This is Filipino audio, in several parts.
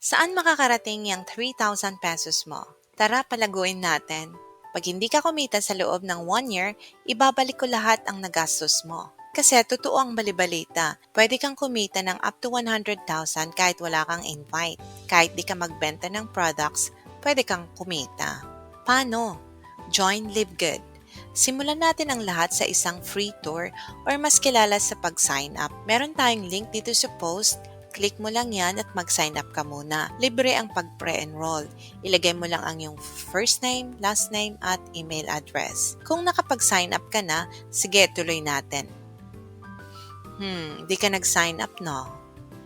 Saan makakarating yung 3,000 pesos mo? Tara, palaguin natin. Pag hindi ka kumita sa loob ng 1 year, ibabalik ko lahat ang nagastos mo. Kasi totoo ang balibalita, pwede kang kumita ng up to 100,000 kahit wala kang invite. Kahit di ka magbenta ng products, pwede kang kumita. Paano? Join LiveGood. Simulan natin ang lahat sa isang free tour or mas kilala sa pag-sign up. Meron tayong link dito sa post. Click mo lang yan at mag-sign up ka muna. Libre ang pag-pre-enroll. Ilagay mo lang ang iyong first name, last name, at email address. Kung nakapag-sign up ka na, sige, tuloy natin. Di ka nag-sign up, no?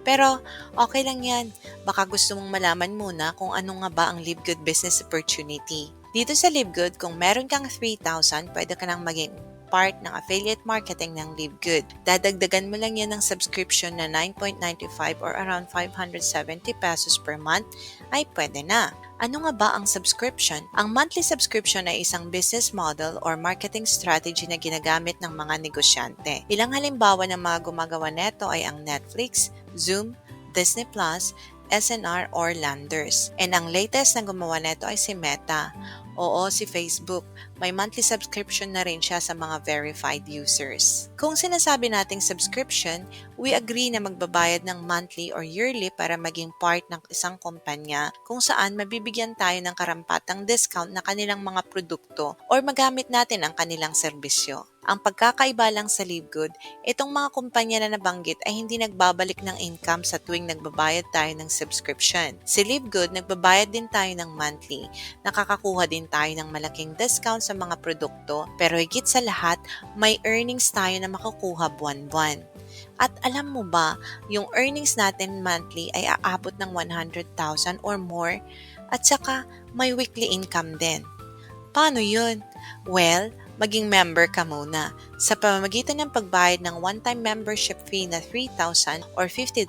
Pero okay lang yan. Baka gusto mong malaman muna kung ano nga ba ang LiveGood Business Opportunity. Dito sa LiveGood, kung meron kang 3,000, pwede ka nang maging part ng affiliate marketing ng LiveGood. Dadagdagan mo lang yan ng subscription na 9.95 or around 570 pesos per month ay pwede na. Ano nga ba ang subscription? Ang monthly subscription ay isang business model or marketing strategy na ginagamit ng mga negosyante. Ilang halimbawa ng mga gumagawa neto ay ang Netflix, Zoom, Disney Plus, SNR or Landers. And ang latest na gumawa neto ay si Meta. Oo, si Facebook. May monthly subscription na rin siya sa mga verified users. Kung sinasabi nating subscription, we agree na magbabayad ng monthly or yearly para maging part ng isang kumpanya kung saan mabibigyan tayo ng karampatang discount na kanilang mga produkto or magamit natin ang kanilang serbisyo. Ang pagkakaiba lang sa LiveGood, itong mga kumpanya na nabanggit ay hindi nagbabalik ng income sa tuwing nagbabayad tayo ng subscription. Si LiveGood, nagbabayad din tayo ng monthly. Nakakakuha din tayo ng malaking discount sa mga produkto, pero higit sa lahat, may earnings tayo na makukuha buwan-buwan. At alam mo ba, yung earnings natin monthly ay aabot ng 100,000 or more at saka may weekly income din. Paano yun? Well, maging member ka muna. Sa pamamagitan ng pagbayad ng one-time membership fee na 3,000 or $50,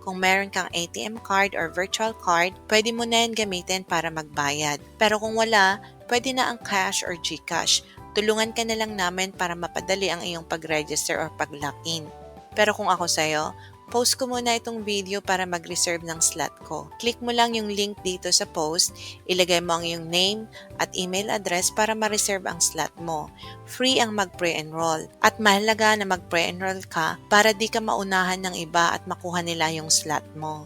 kung meron kang ATM card or virtual card, pwede mo na yan gamitin para magbayad. Pero kung wala, pwede na ang cash or GCash. Tulungan ka na lang namin para mapadali ang iyong pag-register or pag-login. Pero kung ako sa'yo, post ko muna itong video para mag-reserve ng slot ko. Click mo lang yung link dito sa post, ilagay mo ang iyong name at email address para ma-reserve ang slot mo. Free ang mag-pre-enroll. At mahalaga na mag-pre-enroll ka para di ka maunahan ng iba at makuha nila yung slot mo.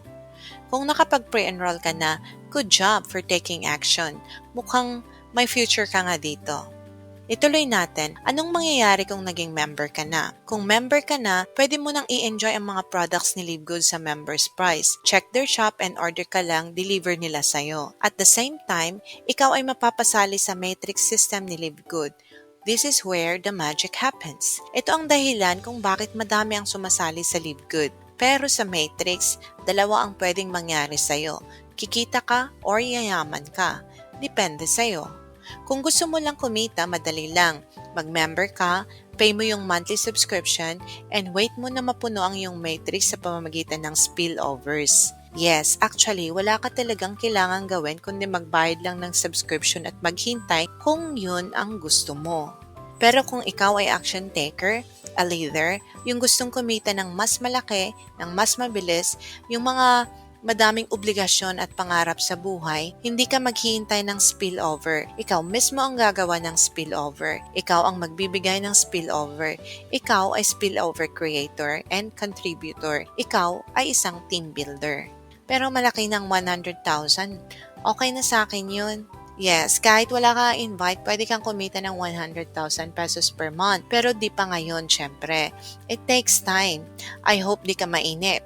Kung nakapag-pre-enroll ka na, good job for taking action. Mukhang may future ka nga dito. Ituloy natin, anong mangyayari kung naging member ka na? Kung member ka na, pwede mo nang i-enjoy ang mga products ni LiveGood sa member's price. Check their shop and order ka lang, deliver nila sa'yo. At the same time, ikaw ay mapapasali sa matrix system ni LiveGood. This is where the magic happens. Ito ang dahilan kung bakit madami ang sumasali sa LiveGood. Pero sa matrix, dalawa ang pwedeng mangyari sa'yo. Kikita ka or yayaman ka. Depende sa'yo. Kung gusto mo lang kumita, madali lang. Mag-member ka, pay mo yung monthly subscription, and wait mo na mapuno ang iyong matrix sa pamamagitan ng spillovers. Yes, actually, wala ka talagang kailangang gawin kundi magbayad lang ng subscription at maghintay kung yun ang gusto mo. Pero kung ikaw ay action taker, a leader, yung gustong kumita ng mas malaki, ng mas mabilis, yung mga madaming obligasyon at pangarap sa buhay, hindi ka maghihintay ng spillover. Ikaw mismo ang gagawa ng spillover. Ikaw ang magbibigay ng spillover. Ikaw ay spillover creator and contributor. Ikaw ay isang team builder. Pero malaki ng 100,000, okay na sa akin yun. Yes, kahit wala ka invite, pwede kang kumita ng 100,000 pesos per month. Pero di pa ngayon, syempre. It takes time. I hope di ka mainip.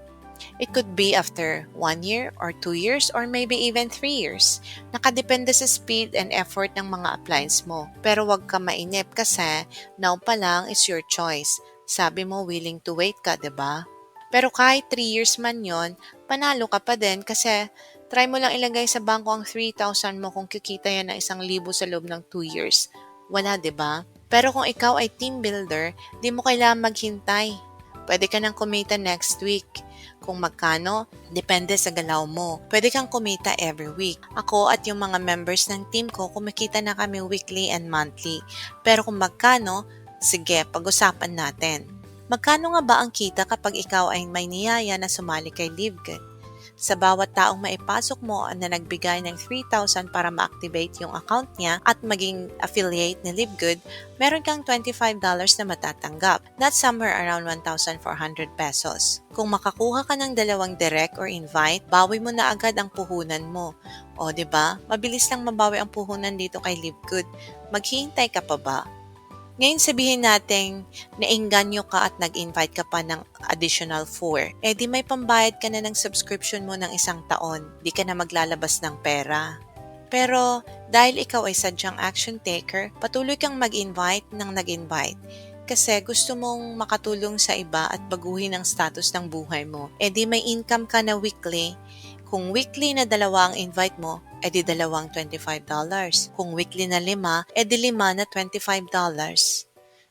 It could be after 1 year or 2 years or maybe even 3 years. Nakadepende sa speed and effort ng mga appliance mo. Pero wag ka mainip kasi now pa lang is your choice. Sabi mo willing to wait ka, 'di ba? Pero kahit 3 years man yon, panalo ka pa din kasi try mo lang ilagay sa bangko ang 3,000 mo kung kikita yan ng 1,000 sa loob ng 2 years. Wala, 'di ba? Pero kung ikaw ay team builder, di mo kailangan maghintay. Pwede ka nang kumita next week. Kung magkano, depende sa galaw mo. Pwede kang kumita every week. Ako at yung mga members ng team ko, kumikita na kami weekly and monthly. Pero kung magkano, sige, pag-usapan natin. Magkano nga ba ang kita kapag ikaw ay may niyaya na sumali kay LiveGood? Sa bawat taong maipasok mo na nagbigay ng 3,000 para ma-activate yung account niya at maging affiliate ni LiveGood, meron kang $25 na matatanggap. That's somewhere around 1,400 pesos. Kung makakuha ka ng dalawang direct or invite, bawi mo na agad ang puhunan mo. O, di ba? Mabilis lang mabawi ang puhunan dito kay LiveGood. Maghihintay ka pa ba? Ngayon sabihin natin, naengganyo ka at nag-invite ka pa ng additional 4. Di may pambayad ka na ng subscription mo ng 1 taon. Di ka na maglalabas ng pera. Pero dahil ikaw ay sadyang action taker, patuloy kang mag-invite ng nag-invite. Kasi gusto mong makatulong sa iba at baguhin ang status ng buhay mo. Di may income ka na weekly. Kung weekly na 2 ang invite mo, di 2 $25. Kung weekly na 5, di 5 na $25.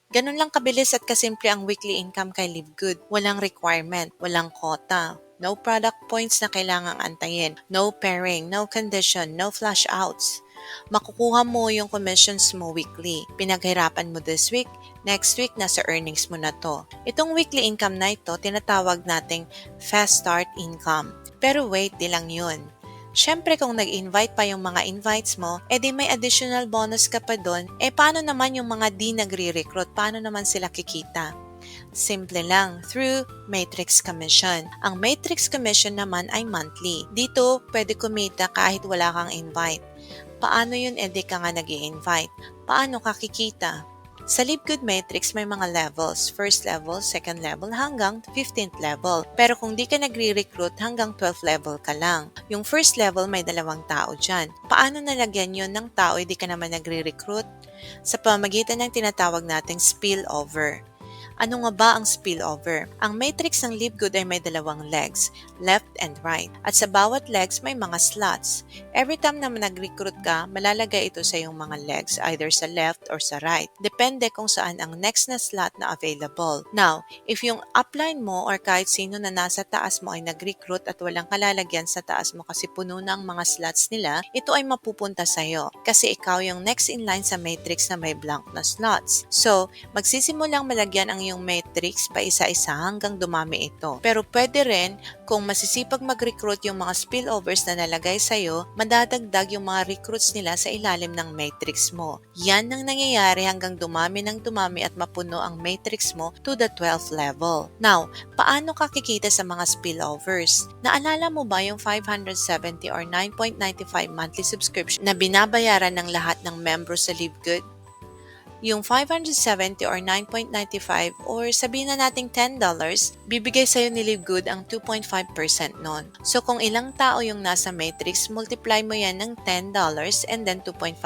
Ganun lang kabilis at kasimple ang weekly income kay LiveGood. Walang requirement, walang quota, no product points na kailangang antayin, no pairing, no condition, no flash outs. Makukuha mo yung commissions mo weekly. Pinaghirapan mo this week, next week nasa earnings mo na to. Itong weekly income na ito, tinatawag nating fast start income. Pero wait, di lang yun. Siyempre kung nag-invite pa yung mga invites mo, di may additional bonus ka pa doon, paano naman yung mga di nagre-recruit? Paano naman sila kikita? Simple lang, through Matrix Commission. Ang Matrix Commission naman ay monthly. Dito, pwede kumita kahit wala kang invite. Paano yun di ka nga nag-i-invite? Paano ka kikita? Sa LiveGood Matrix may mga levels, first level, second level, hanggang 15th level. Pero kung di ka nagre-recruit, hanggang 12th level ka lang. Yung first level may 2 tao dyan. Paano nalagyan yun ng tao, di ka naman nagre-recruit? Sa pamagitan ng tinatawag nating spillover. Ano nga ba ang spillover? Ang matrix ng LiveGood ay may 2 legs, left and right. At sa bawat legs may mga slots. Every time na nag-recruit ka, malalagay ito sa iyong mga legs, either sa left or sa right. Depende kung saan ang next na slot na available. Now, if yung upline mo or kahit sino na nasa taas mo ay nag-recruit at walang kalalagyan sa taas mo kasi puno na ang mga slots nila, ito ay mapupunta sa'yo. Kasi ikaw yung next in line sa matrix na may blank na slots. So, magsisimulang malagyan ang yung matrix pa isa-isa hanggang dumami ito. Pero pwede rin, kung masisipag mag-recruit yung mga spillovers na nalagay sa'yo, madadagdag yung mga recruits nila sa ilalim ng matrix mo. Yan ang nangyayari hanggang dumami at mapuno ang matrix mo to the 12th level. Now, paano ka kikita sa mga spillovers? Naalala mo ba yung 570 or 9.95 monthly subscription na binabayaran ng lahat ng members sa LiveGood? Yung 570 or 9.95 or sabihin na nating $10, bibigay sa'yo ni LiveGood ang 2.5% nun. So kung ilang tao yung nasa matrix, multiply mo yan ng $10 and then 2.5%.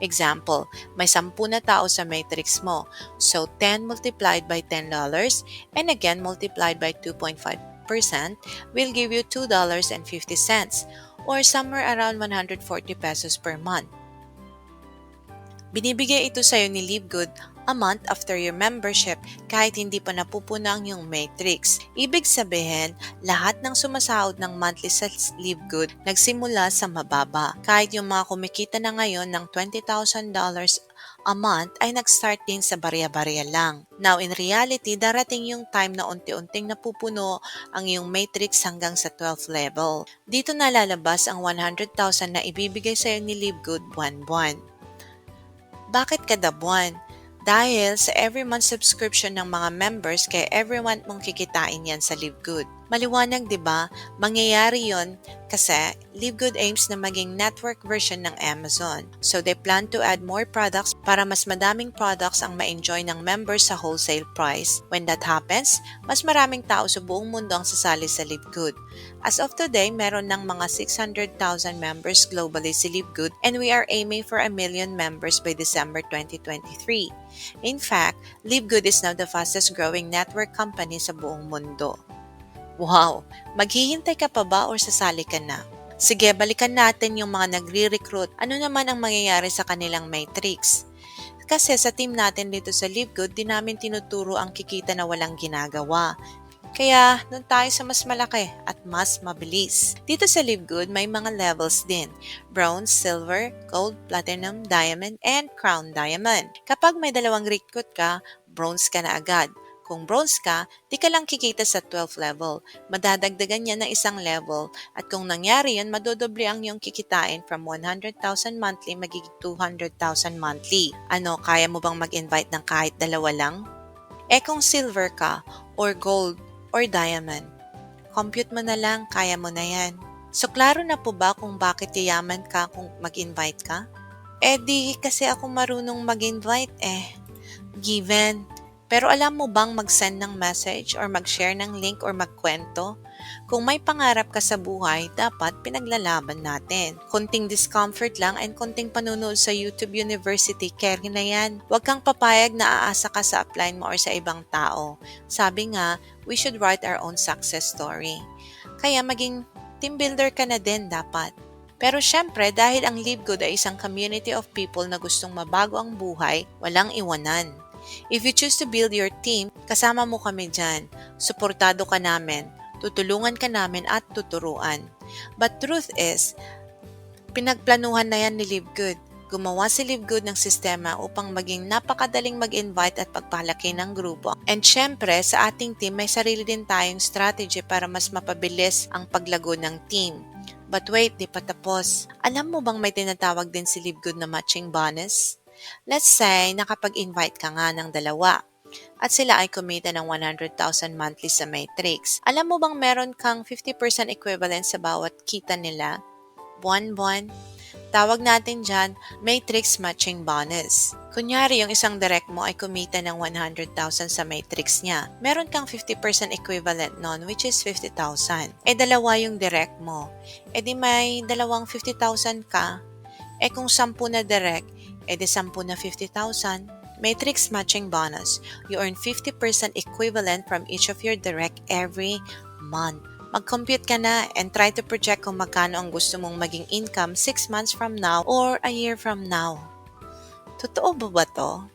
Example, may 10 na tao sa matrix mo. So 10 multiplied by $10 and again multiplied by 2.5% will give you $2.50 or somewhere around 140 pesos per month. Binibigay ito sa'yo ni LiveGood a month after your membership kahit hindi pa napupuno ang iyong matrix. Ibig sabihin, lahat ng sumasahod ng monthly sa LiveGood nagsimula sa mababa. Kahit yung mga kumikita na ngayon ng $20,000 a month ay nag-start din sa barya-barya lang. Now, in reality, darating yung time na unti-unting napupuno ang iyong matrix hanggang sa 12th level. Dito nalalabas ang 100,000 na ibibigay sa'yo ni LiveGood buwan-buwan. Bakit kada buwan? Dahil sa every month subscription ng mga members kaya every month mong kikitain yan sa LiveGood. Maliwanag, di ba? Mangyayari yon kasi LiveGood aims na maging network version ng Amazon. So they plan to add more products para mas madaming products ang ma-enjoy ng members sa wholesale price. When that happens, mas maraming tao sa buong mundo ang sasali sa LiveGood. As of today, meron ng mga 600,000 members globally si LiveGood and we are aiming for 1 million members by December 2023. In fact, LiveGood is now the fastest growing network company sa buong mundo. Wow! Maghihintay ka pa ba o sasali ka na? Sige, balikan natin yung mga nagre-recruit. Ano naman ang mangyayari sa kanilang matrix? Kasi sa team natin dito sa LiveGood, di namin tinuturo ang kikita na walang ginagawa. Kaya, doon tayo sa mas malaki at mas mabilis. Dito sa LiveGood, may mga levels din. Bronze, Silver, Gold, Platinum, Diamond, and Crown Diamond. Kapag may 2 recruit ka, bronze ka na agad. Kung bronze ka, di ka lang kikita sa 12th level. Madadagdagan niya ng isang level at kung nangyari yan, madodoble ang iyong kikitain from 100,000 monthly magiging 200,000 monthly. Ano, kaya mo bang mag-invite ng kahit dalawa lang? Kung silver ka, or gold, or diamond, compute mo na lang, kaya mo na yan. So, klaro na po ba kung bakit yayaman ka kung mag-invite ka? Di kasi ako marunong mag-invite Given. Pero alam mo bang mag-send ng message or mag-share ng link or magkwento? Kung may pangarap ka sa buhay, dapat pinaglalaban natin. Konting discomfort lang and konting panunood sa YouTube University, carry na yan. Huwag kang papayag na aasa ka sa upline mo or sa ibang tao. Sabi nga, we should write our own success story. Kaya maging team builder ka na din dapat. Pero syempre, dahil ang Live Good ay isang community of people na gustong mabago ang buhay, walang iwanan. If you choose to build your team, kasama mo kami dyan. Suportado ka namin, tutulungan ka namin at tuturuan. But truth is, pinagplanuhan na yan ni Live Good. Gumawa si Live Good ng sistema upang maging napakadaling mag-invite at pagpalaki ng grupo. And syempre, sa ating team, may sarili din tayong strategy para mas mapabilis ang paglago ng team. But wait, di pa tapos. Alam mo bang may tinatawag din si Live Good na matching bonus? Let's say, nakapag-invite ka nga ng dalawa at sila ay kumita ng 100,000 monthly sa Matrix. Alam mo bang meron kang 50% equivalent sa bawat kita nila? Buwan-buwan. Tawag natin dyan, Matrix Matching Bonus. Kunyari, yung isang direct mo ay kumita ng 100,000 sa Matrix niya. Meron kang 50% equivalent nun, which is 50,000. Dalawa yung direct mo. Di may dalawang 50,000 ka. Kung 10 na direct, di 10 na 50,000. Matrix Matching Bonus. You earn 50% equivalent from each of your direct every month. Mag-compute ka na and try to project kung magkano ang gusto mong maging income 6 months from now or a year from now. Totoo ba to?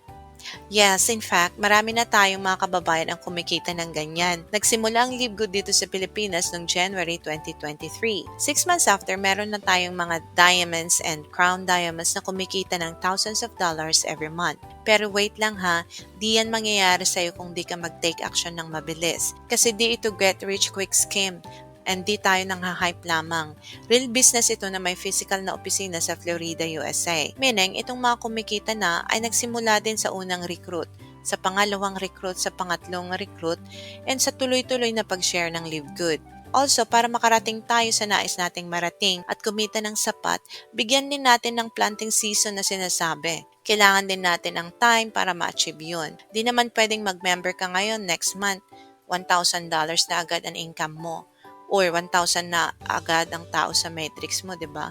Yes, in fact, marami na tayong mga kababayan ang kumikita ng ganyan. Nagsimula ang Live Good dito sa Pilipinas noong January 2023. 6 months after, meron na tayong mga diamonds and crown diamonds na kumikita ng thousands of dollars every month. Pero wait lang ha, di yan mangyayari sa'yo kung di ka mag-take action ng mabilis. Kasi di ito get rich quick scheme. And di tayo nang hype lamang. Real business ito na may physical na opisina sa Florida, USA. Meaning, itong mga kumikita na ay nagsimula din sa unang recruit, sa pangalawang recruit, sa pangatlong recruit, and sa tuloy-tuloy na pag-share ng Live Good. Also, para makarating tayo sa nais nating marating at kumita ng sapat, bigyan din natin ng planting season na sinasabi. Kailangan din natin ng time para ma-achieve yun. Di naman pwedeng mag-member ka ngayon next month, $1,000 na agad ang income mo. Or 1,000 na agad ang tao sa Matrix mo, di ba?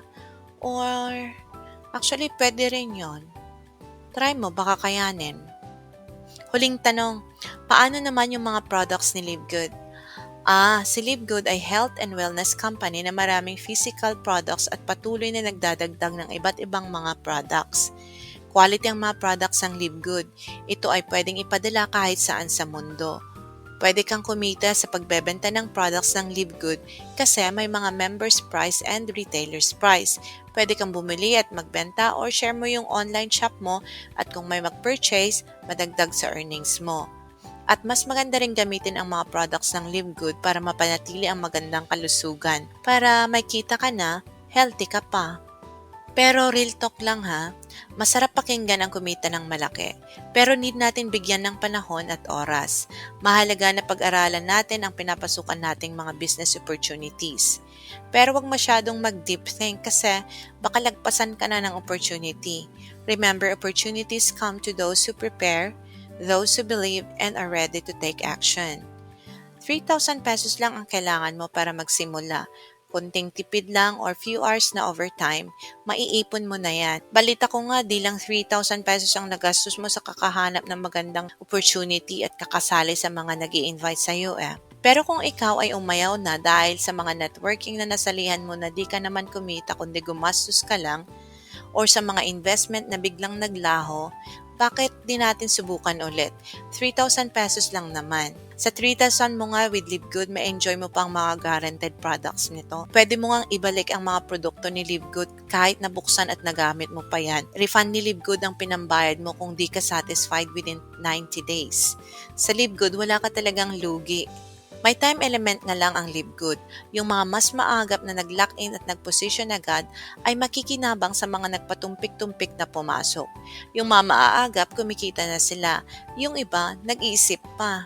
Or, actually, pwede rin yon. Try mo, baka kayanin. Huling tanong, paano naman yung mga products ni Live Good? Si Live Good ay health and wellness company na maraming physical products at patuloy na nagdadagdag ng iba't ibang mga products. Quality ang mga products ng Live Good. Ito ay pwedeng ipadala kahit saan sa mundo. Pwede kang kumita sa pagbebenta ng products ng Live Good kasi may mga members price and retailers price. Pwede kang bumili at magbenta or share mo yung online shop mo at kung may mag-purchase, madagdag sa earnings mo. At mas maganda rin gamitin ang mga products ng Live Good para mapanatili ang magandang kalusugan. Para may kita ka na, healthy ka pa. Pero real talk lang ha, masarap pakinggan ang kumita ng malaki. Pero need natin bigyan ng panahon at oras. Mahalaga na pag-aralan natin ang pinapasukan nating mga business opportunities. Pero wag masyadong mag-deep think kasi baka lagpasan ka na ng opportunity. Remember, opportunities come to those who prepare, those who believe, and are ready to take action. 3,000 pesos lang ang kailangan mo para magsimula. Kunting tipid lang or few hours na overtime, maiipon mo na yan. Balita ko nga, di lang 3,000 pesos ang nagastos mo sa kakahanap ng magandang opportunity at kakasali sa mga nag-i-invite sa'yo Pero kung ikaw ay umayaw na dahil sa mga networking na nasalihan mo na di ka naman kumita kundi gumastos ka lang, or sa mga investment na biglang naglaho, bakit di natin subukan ulit? 3,000 pesos lang naman. Sa 3,000 mo nga with LiveGood, may enjoy mo pang mga guaranteed products nito. Pwede mo ngang ibalik ang mga produkto ni LiveGood kahit nabuksan at nagamit mo pa yan. Refund ni LiveGood ang pinambayad mo kung di ka satisfied within 90 days. Sa LiveGood, wala ka talagang lugi. May time element na lang ang LiveGood. Yung mga mas maagap na nag-lock-in at nag-position agad ay makikinabang sa mga nagpatumpik-tumpik na pumasok. Yung mga maaagap, kumikita na sila. Yung iba, nag-iisip pa.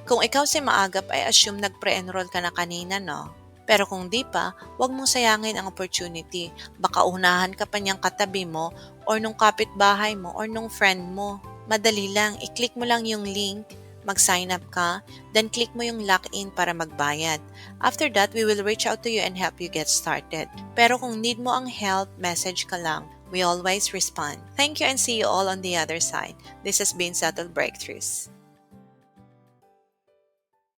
Kung ikaw si maagap ay assume nag-pre-enroll ka na kanina, no? Pero kung di pa, huwag mong sayangin ang opportunity. Baka unahan ka pa niyang katabi mo or nung kapitbahay mo or nung friend mo. Madali lang, i-click mo lang yung link, mag-sign up ka, then click mo yung lock-in para magbayad. After that, we will reach out to you and help you get started. Pero kung need mo ang help, message ka lang. We always respond. Thank you and see you all on the other side. This has been Subtle Breakthroughs.